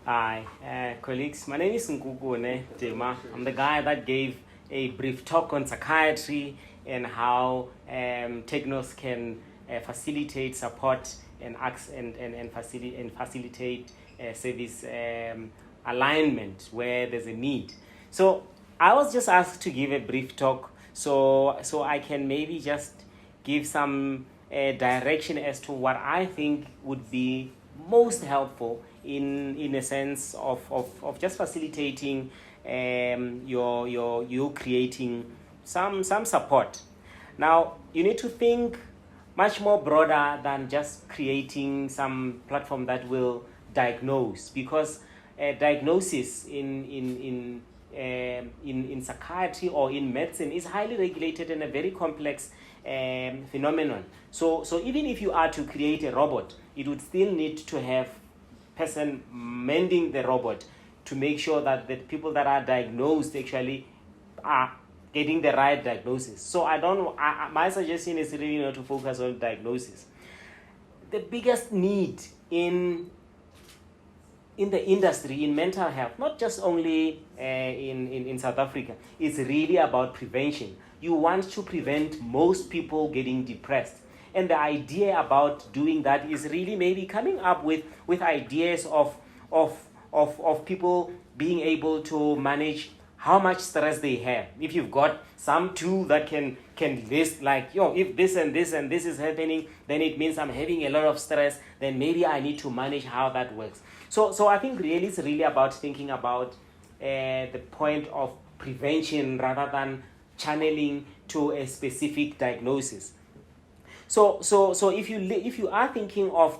Hi, colleagues. My name is Nkukune Tema. I'm the guy that gave a brief talk on psychiatry and how technos can facilitate support and facilitate service alignment where there's a need. So I was just asked to give a brief talk, so I can maybe just give some direction as to what I think would be most helpful in a sense of just facilitating you creating some support. Now you need to think much more broader than just creating some platform that will diagnose, because diagnosis in psychiatry or in medicine is highly regulated and a very complex phenomenon. So even if you are to create a robot, it would still need to have person mending the robot to make sure that the people that are diagnosed actually are getting the right diagnosis. So my suggestion is really not to focus on diagnosis. The biggest need in the industry, in mental health, not just only in South Africa, is really about prevention. You want to prevent most people getting depressed. And the idea about doing that is really maybe coming up with ideas of people being able to manage how much stress they have. If you've got some tool that can list like, if this and this and this is happening, then it means I'm having a lot of stress, then maybe I need to manage how that works. So I think really it's really about thinking about the point of prevention rather than channeling to a specific diagnosis. So if you are thinking of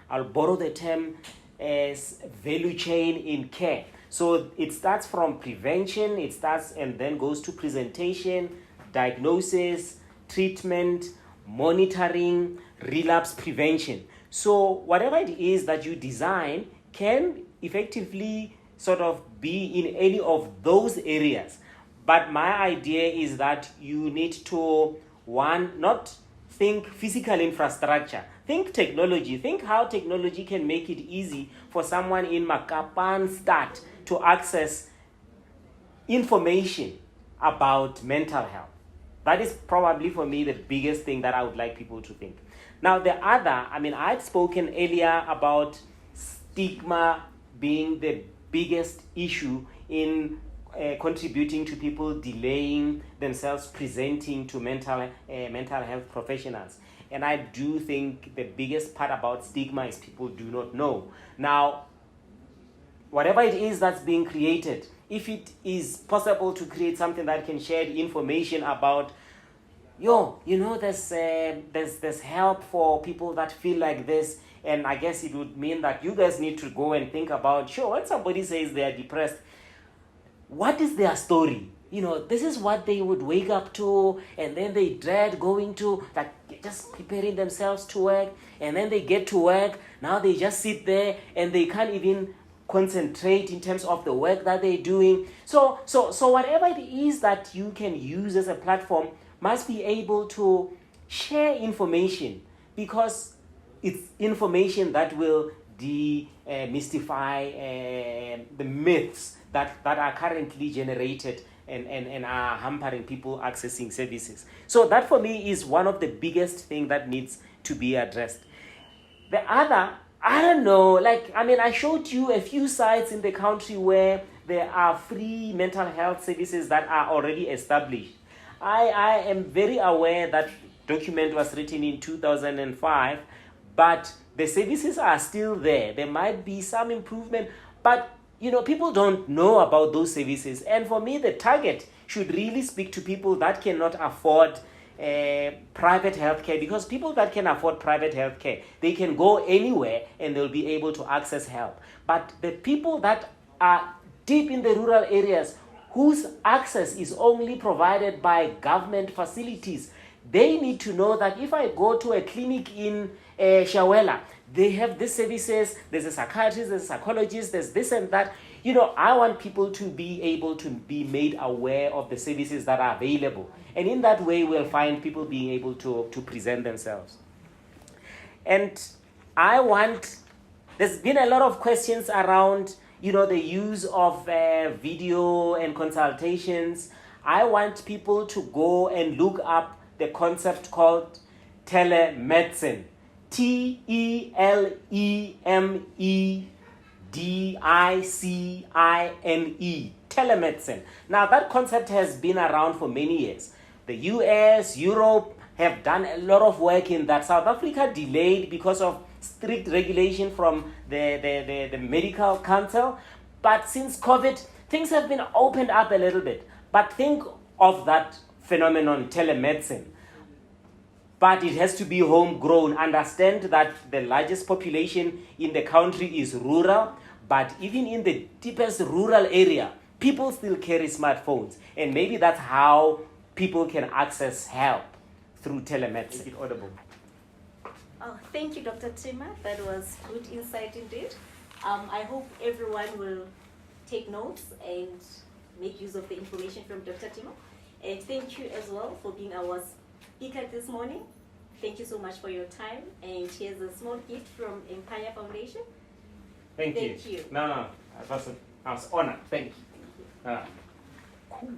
I'll borrow the term as value chain in care. So it starts from prevention, and then goes to presentation, diagnosis, treatment, monitoring, relapse prevention. So whatever it is that you design can effectively sort of be in any of those areas. But my idea is that you need to, one, not think physical infrastructure, think technology, think how technology can make it easy for someone in Makapanstad to access information about mental health. That is probably for me the biggest thing that I would like people to think. Now the other, I'd spoken earlier about stigma being the biggest issue in contributing to people delaying themselves presenting to mental health professionals. And I do think the biggest part about stigma is people do not know. Now, whatever it is that's being created, if it is possible to create something that can share the information about, there's help for people that feel like this, and I guess it would mean that you guys need to go and think about, when somebody says they are depressed, what is their story? This is what they would wake up to, and then they dread going to, like, just preparing themselves to work, and then they get to work. Now they just sit there and they can't even concentrate in terms of the work that they're doing. So whatever it is that you can use as a platform must be able to share information, because it's information that will demystify the myths that are currently generated and are hampering people accessing services. So that for me is one of the biggest things that needs to be addressed. The other, I don't know, I showed you a few sites in the country where there are free mental health services that are already established. I am very aware that document was written in 2005, but the services are still there. There might be some improvement, but people don't know about those services. And for me, the target should really speak to people that cannot afford private healthcare, because people that can afford private healthcare, they can go anywhere and they'll be able to access help. But the people that are deep in the rural areas, whose access is only provided by government facilities, they need to know that if I go to a clinic in Shawela, they have these services, there's a psychiatrist, there's a psychologist, there's this and that. I want people to be able to be made aware of the services that are available. And in that way, we'll find people being able to present themselves. And I want There's been a lot of questions around, the use of video and consultations. I want people to go and look up the concept called telemedicine. TELEMEDICINE. Telemedicine. Now, that concept has been around for many years. The US, Europe have done a lot of work in that. South Africa delayed because of strict regulation from the medical council. But since COVID, things have been opened up a little bit. But think of that phenomenon, telemedicine. But it has to be homegrown. Understand that the largest population in the country is rural. But even in the deepest rural area, people still carry smartphones. And maybe that's how people can access help through telemedicine. Make it audible. Oh, thank you, Dr. Tima. That was good insight indeed. I hope everyone will take notes and make use of the information from Dr. Tima. And thank you as well for being our speaker this morning. Thank you so much for your time. And here's a small gift from Empire Foundation. Thank you. No, I was honored. Thank you. Cool.